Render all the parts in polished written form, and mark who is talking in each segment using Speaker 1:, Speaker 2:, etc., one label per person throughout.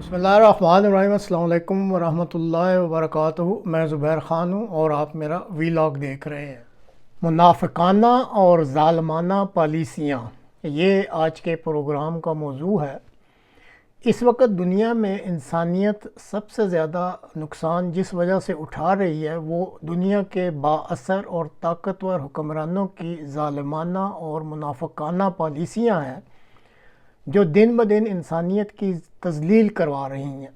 Speaker 1: بسم اللہ الرحمن الرحیم۔ السلام علیکم ورحمۃ اللہ وبرکاتہ۔ میں زبیر خان ہوں اور آپ میرا ویلاگ دیکھ رہے ہیں۔ منافقانہ اور ظالمانہ پالیسیاں، یہ آج کے پروگرام کا موضوع ہے۔ اس وقت دنیا میں انسانیت سب سے زیادہ نقصان جس وجہ سے اٹھا رہی ہے وہ دنیا کے با اثر اور طاقتور حکمرانوں کی ظالمانہ اور منافقانہ پالیسیاں ہیں جو دن بدن انسانیت کی تذلیل کروا رہی ہیں۔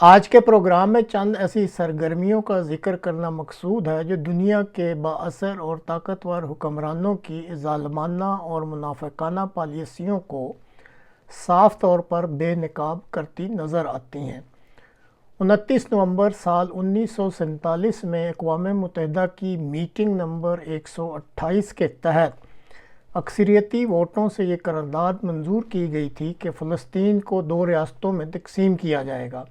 Speaker 1: آج کے پروگرام میں چند ایسی سرگرمیوں کا ذکر کرنا مقصود ہے جو دنیا کے با اثر اور طاقتور حکمرانوں کی ظالمانہ اور منافقانہ پالیسیوں کو صاف طور پر بے نقاب کرتی نظر آتی ہیں۔ 29 نومبر سال 1947 میں اقوام متحدہ کی میٹنگ نمبر 128 کے تحت اکثریتی ووٹوں سے یہ قرارداد منظور کی گئی تھی کہ فلسطین کو 2 ریاستوں میں تقسیم کیا جائے گا،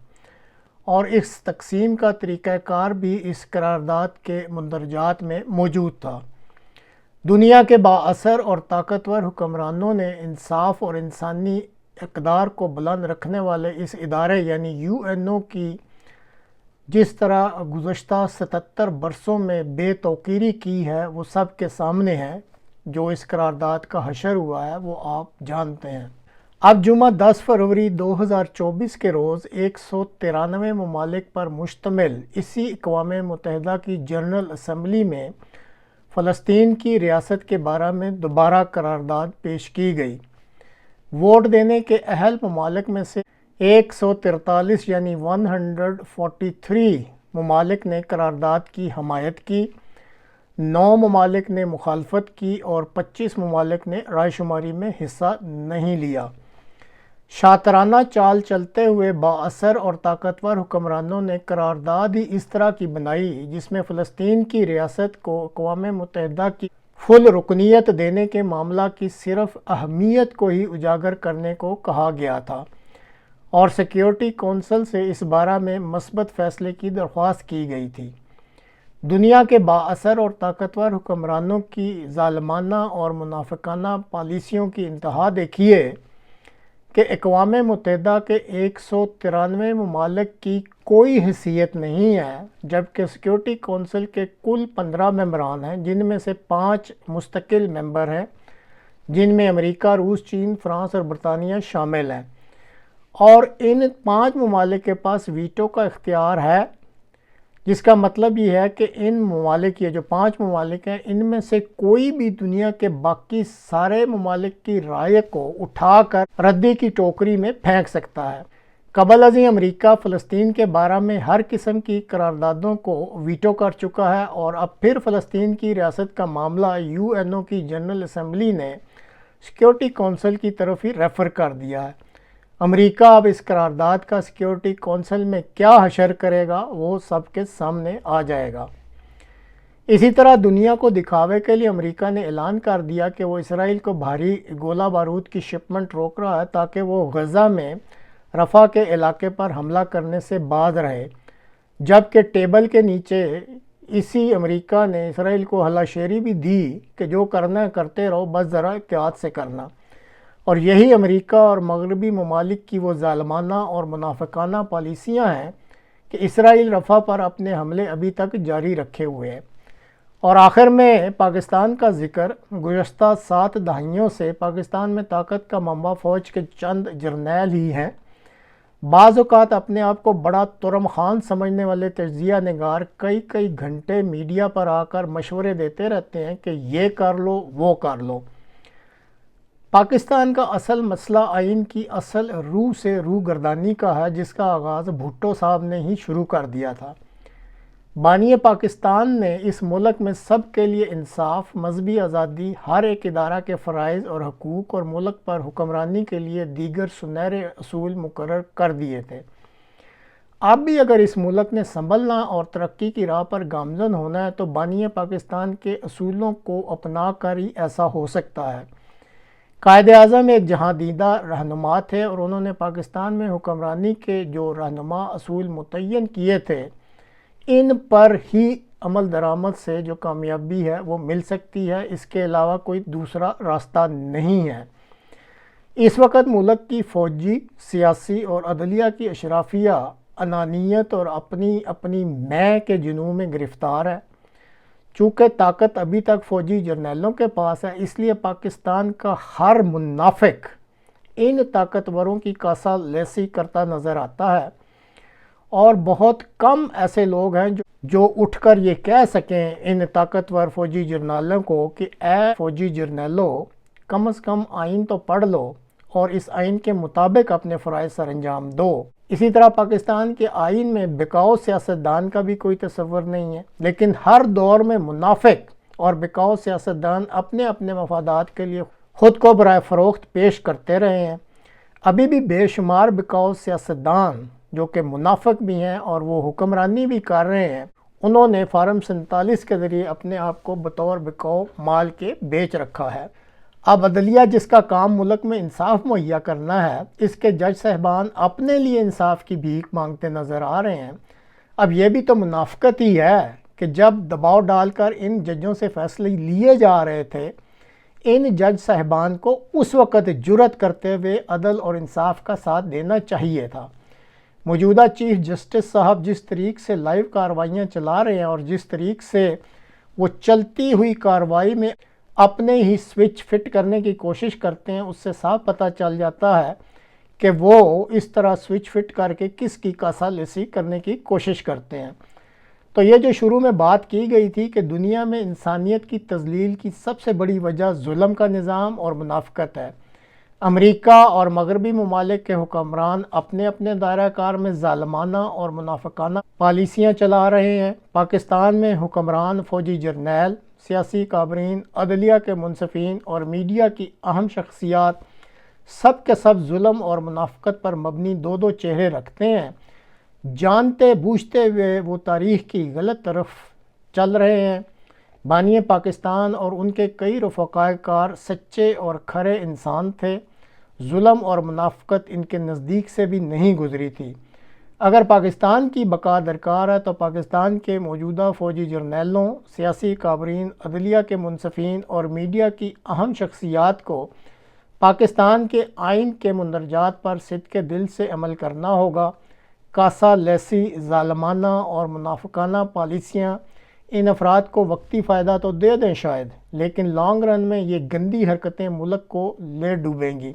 Speaker 1: اور اس تقسیم کا طریقہ کار بھی اس قرارداد کے مندرجات میں موجود تھا۔ دنیا کے با اثر اور طاقتور حکمرانوں نے انصاف اور انسانی اقدار کو بلند رکھنے والے اس ادارے یعنی UN کی جس طرح گزشتہ 77 برسوں میں بے توقیری کی ہے وہ سب کے سامنے ہے۔ جو اس قرارداد کا حشر ہوا ہے وہ آپ جانتے ہیں۔ اب جمعہ 10 فروری 2024 کے روز 193 ممالک پر مشتمل اسی اقوام متحدہ کی جنرل اسمبلی میں فلسطین کی ریاست کے بارے میں دوبارہ قرارداد پیش کی گئی۔ ووٹ دینے کے اہل ممالک میں سے 143 یعنی 143 ممالک نے قرارداد کی حمایت کی، 9 ممالک نے مخالفت کی اور 25 ممالک نے رائے شماری میں حصہ نہیں لیا۔ شاطرانہ چال چلتے ہوئے با اثر اور طاقتور حکمرانوں نے قرارداد ہی اس طرح کی بنائی جس میں فلسطین کی ریاست کو اقوام متحدہ کی فل رکنیت دینے کے معاملہ کی صرف اہمیت کو ہی اجاگر کرنے کو کہا گیا تھا، اور سیکیورٹی کونسل سے اس بارے میں مثبت فیصلے کی درخواست کی گئی تھی۔ دنیا کے با اثر اور طاقتور حکمرانوں کی ظالمانہ اور منافقانہ پالیسیوں کی انتہا دیکھیے کہ اقوام متحدہ کے 193 ممالک کی کوئی حیثیت نہیں ہے، جبکہ سیکیورٹی کونسل کے کل 15 ممبران ہیں، جن میں سے 5 مستقل ممبر ہیں جن میں امریکہ، روس، چین، فرانس اور برطانیہ شامل ہیں، اور ان 5 ممالک کے پاس ویٹو کا اختیار ہے، جس کا مطلب یہ ہے کہ ان ممالک یہ جو 5 ممالک ہیں ان میں سے کوئی بھی دنیا کے باقی سارے ممالک کی رائے کو اٹھا کر ردی کی ٹوکری میں پھینک سکتا ہے۔ قبل ازیں امریکہ فلسطین کے بارے میں ہر قسم کی قراردادوں کو ویٹو کر چکا ہے، اور اب پھر فلسطین کی ریاست کا معاملہ UN کی جنرل اسمبلی نے سیکیورٹی کونسل کی طرف ہی ریفر کر دیا ہے۔ امریکہ اب اس قرارداد کا سیکیورٹی کونسل میں کیا حشر کرے گا وہ سب کے سامنے آ جائے گا۔ اسی طرح دنیا کو دکھاوے کے لیے امریکہ نے اعلان کر دیا کہ وہ اسرائیل کو بھاری گولہ بارود کی شپمنٹ روک رہا ہے تاکہ وہ غزہ میں رفح کے علاقے پر حملہ کرنے سے باز رہے، جبکہ ٹیبل کے نیچے اسی امریکہ نے اسرائیل کو ہلاشیری بھی دی کہ جو کرنا ہے کرتے رہو، بس ذرا احتیاط سے کرنا۔ اور یہی امریکہ اور مغربی ممالک کی وہ ظالمانہ اور منافقانہ پالیسیاں ہیں کہ اسرائیل رفح پر اپنے حملے ابھی تک جاری رکھے ہوئے ہیں۔ اور آخر میں پاکستان کا ذکر۔ گزشتہ 7 دہائیوں سے پاکستان میں طاقت کا منبع فوج کے چند جرنیل ہی ہیں۔ بعض اوقات اپنے آپ کو بڑا ترم خان سمجھنے والے تجزیہ نگار کئی گھنٹے میڈیا پر آ کر مشورے دیتے رہتے ہیں کہ یہ کر لو وہ کر لو۔ پاکستان کا اصل مسئلہ آئین کی اصل روح سے روگردانی کا ہے، جس کا آغاز بھٹو صاحب نے ہی شروع کر دیا تھا۔ بانی پاکستان نے اس ملک میں سب کے لیے انصاف، مذہبی آزادی، ہر ایک ادارہ کے فرائض اور حقوق اور ملک پر حکمرانی کے لیے دیگر سنہرے اصول مقرر کر دیے تھے۔ اب بھی اگر اس ملک نے سنبھلنا اور ترقی کی راہ پر گامزن ہونا ہے تو بانی پاکستان کے اصولوں کو اپنا کر ہی ایسا ہو سکتا ہے۔ قائد اعظم ایک جہاں دیدہ رہنما تھے اور انہوں نے پاکستان میں حکمرانی کے جو رہنما اصول متعین کیے تھے ان پر ہی عمل درآمد سے جو کامیابی ہے وہ مل سکتی ہے، اس کے علاوہ کوئی دوسرا راستہ نہیں ہے۔ اس وقت ملک کی فوجی، سیاسی اور عدلیہ کی اشرافیہ انانیت اور اپنی میں کے جنون میں گرفتار ہے۔ چونکہ طاقت ابھی تک فوجی جرنیلوں کے پاس ہے، اس لیے پاکستان کا ہر منافق ان طاقتوروں کی کاسہ لیسی کرتا نظر آتا ہے، اور بہت کم ایسے لوگ ہیں جو اٹھ کر یہ کہہ سکیں ان طاقتور فوجی جرنیلوں کو کہ اے فوجی جرنیلوں، کم از کم آئین تو پڑھ لو اور اس آئین کے مطابق اپنے فرائض سر انجام دو۔ اسی طرح پاکستان کے آئین میں بکاؤ سیاستدان کا بھی کوئی تصور نہیں ہے، لیکن ہر دور میں منافق اور بکاؤ سیاستدان اپنے اپنے مفادات کے لیے خود کو برائے فروخت پیش کرتے رہے ہیں۔ ابھی بھی بے شمار بکاؤ سیاستدان جو کہ منافق بھی ہیں اور وہ حکمرانی بھی کر رہے ہیں، انہوں نے فارم 47 کے ذریعے اپنے آپ کو بطور بکاؤ مال کے بیچ رکھا ہے۔ اب عدلیہ جس کا کام ملک میں انصاف مہیا کرنا ہے، اس کے جج صاحبان اپنے لیے انصاف کی بھیک مانگتے نظر آ رہے ہیں۔ اب یہ بھی تو منافقت ہی ہے کہ جب دباؤ ڈال کر ان ججوں سے فیصلے لیے جا رہے تھے، ان جج صاحبان کو اس وقت جرأت کرتے ہوئے عدل اور انصاف کا ساتھ دینا چاہیے تھا۔ موجودہ چیف جسٹس صاحب جس طریق سے لائیو کارروائیاں چلا رہے ہیں اور جس طریق سے وہ چلتی ہوئی کارروائی میں اپنے ہی سوئچ فٹ کرنے کی کوشش کرتے ہیں، اس سے صاف پتہ چل جاتا ہے کہ وہ اس طرح سوئچ فٹ کر کے کس کی کاسہ لیسی کرنے کی کوشش کرتے ہیں۔ تو یہ جو شروع میں بات کی گئی تھی کہ دنیا میں انسانیت کی تذلیل کی سب سے بڑی وجہ ظلم کا نظام اور منافقت ہے۔ امریکہ اور مغربی ممالک کے حکمران اپنے اپنے دائرہ کار میں ظالمانہ اور منافقانہ پالیسیاں چلا رہے ہیں۔ پاکستان میں حکمران، فوجی جرنیل، سیاسی کابرین، عدلیہ کے منصفین اور میڈیا کی اہم شخصیات سب کے سب ظلم اور منافقت پر مبنی دو دو چہرے رکھتے ہیں۔ جانتے بوجھتے ہوئے وہ تاریخ کی غلط طرف چل رہے ہیں۔ بانی پاکستان اور ان کے کئی رفقائے کار سچے اور کھرے انسان تھے، ظلم اور منافقت ان کے نزدیک سے بھی نہیں گزری تھی۔ اگر پاکستان کی بقا درکار ہے تو پاکستان کے موجودہ فوجی جرنیلوں، سیاسی کابرین، عدلیہ کے منصفین اور میڈیا کی اہم شخصیات کو پاکستان کے آئین کے مندرجات پر صدقے دل سے عمل کرنا ہوگا۔ کاسہ لیسی، ظالمانہ اور منافقانہ پالیسیاں ان افراد کو وقتی فائدہ تو دے دیں شاید، لیکن لانگ رن میں یہ گندی حرکتیں ملک کو لے ڈوبیں گی۔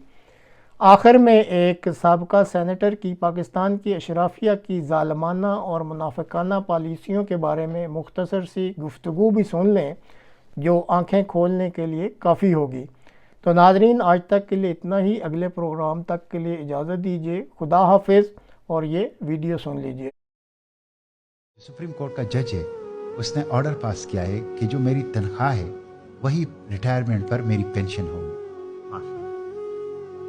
Speaker 1: آخر میں ایک سابقہ سینیٹر کی پاکستان کی اشرافیہ کی ظالمانہ اور منافقانہ پالیسیوں کے بارے میں مختصر سی گفتگو بھی سن لیں، جو آنکھیں کھولنے کے لیے کافی ہوگی۔ تو ناظرین، آج تک کے لیے اتنا ہی۔ اگلے پروگرام تک کے لیے اجازت دیجیے۔ خدا حافظ، اور یہ ویڈیو سن لیجیے۔
Speaker 2: سپریم کورٹ کا جج ہے، اس نے آرڈر پاس کیا ہے کہ جو میری تنخواہ ہے وہی ریٹائرمنٹ پر میری پینشن ہوگی،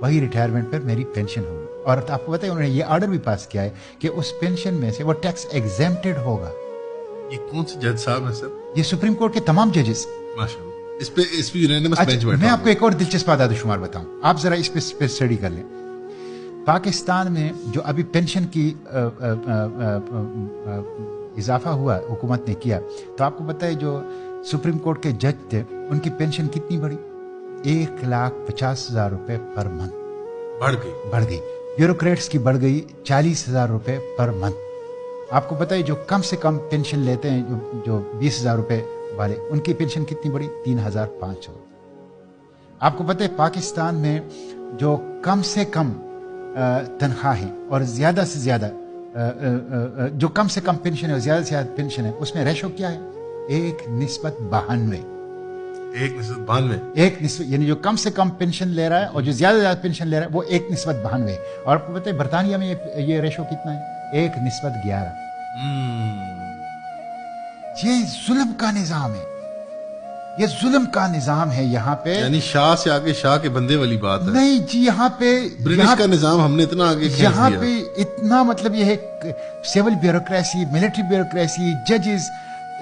Speaker 2: وہی ریٹائرمنٹ پر میری پینشن ہوگی۔ اور آپ کو بتائیں، انہوں نے یہ آرڈر بھی پاس کیا ہے کہ اس پینشن میں سے وہ ٹیکس ایگزیمپٹڈ ہوگا۔
Speaker 3: یہ کون سے جج صاحب ہیں سر؟
Speaker 2: یہ سپریم کورٹ کے تمام ججز۔
Speaker 3: ماشاءاللہ، اس پہ یونانیمس بینچ بیٹھا۔
Speaker 2: میں آپ کو ایک اور دلچسپ اعداد و شمار بتاؤں، آپ ذرا اس پہ اسٹڈی کر لیں۔ پاکستان میں جو ابھی پینشن کی اضافہ ہوا حکومت نے کیا، تو آپ کو پتہ ہے جو سپریم کورٹ کے جج تھے ان کی پینشن کتنی بڑھی؟ 1,50,000 روپے پر منتھ بڑھ گئی۔ بیوروکریٹس کی بڑھ گئی 40,000 روپے پر منتھ۔ آپ کو پتہ ہے جو کم سے کم پینشن لیتے ہیں، جو 20,000 روپے والے، ان کی پینشن کتنی بڑھی؟ 3,500۔ آپ کو پتہ ہے پاکستان میں جو کم سے کم تنخواہیں اور زیادہ سے زیادہ جو کم سے کم پینشن ہے اور زیادہ سے زیادہ پینشن ہے، اس میں ریشو کیا ہے؟ 1:92۔
Speaker 3: 1:92،
Speaker 2: یعنی جو کم سے کم پینشن لے رہا ہے اور جو زیادہ سے زیادہ پینشن لے رہا ہے وہ 1:92۔ اور آپ کو پتہ ہے برطانیہ میں یہ ریشو کتنا ہے؟ 1:11۔ یہ ظلم کا نظام ہے، یہ ظلم کا نظام ہے یہاں پہ۔
Speaker 3: یعنی شاہ سے آگے شاہ کے بندے والی بات ہے۔
Speaker 2: نہیں جی، یہاں پہ
Speaker 3: برٹش کا نظام ہم نے اتنا آگے کھینچ
Speaker 2: یہاں
Speaker 3: دیا۔
Speaker 2: پہ اتنا مطلب یہ ہے سول بیوروکریسی، ملٹری بیوروکریسی، ججز،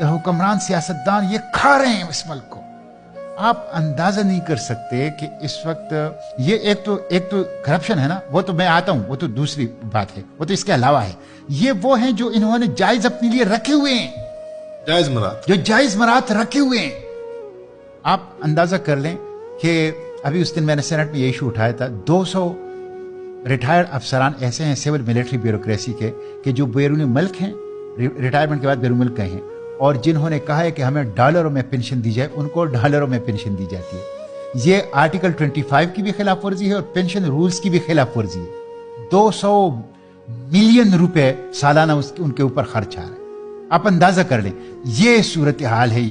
Speaker 2: حکمران، سیاستدان یہ کھا رہے ہیں اس ملک کو۔ آپ اندازہ نہیں کر سکتے کہ اس وقت یہ ایک تو کرپشن ہے نا، وہ تو میں آتا ہوں، وہ تو دوسری بات ہے، وہ تو اس کے علاوہ ہے۔ یہ وہ ہیں جو انہوں نے جائز اپنے لیے رکھے ہوئے ہیں،
Speaker 3: جائز مراد،
Speaker 2: جو جائز مراد رکھے ہوئے ہیں۔ آپ اندازہ کر لیں کہ ابھی اس دن میں نے سینٹ میں یہ ایشو اٹھایا تھا. 200 ریٹائرڈ افسران ایسے ہیں سول ملٹری بیوروکریسی کے کہ جو بیرون ملک ہیں, ریٹائرمنٹ کے بعد بیرون ملک گئے ہیں, اور جنہوں نے کہا ہے کہ ہمیں ڈالروں میں پینشن دی جائے, ان کو ڈالروں میں پینشن دی جاتی ہے. یہ آرٹیکل 25 کی بھی خلاف ورزی ہے اور پینشن رولز کی بھی خلاف ورزی ہے. 200 ملین روپے سالانہ ان کے اوپر خرچ آ رہا ہے. آپ اندازہ کر لیں یہ صورتحال ہے.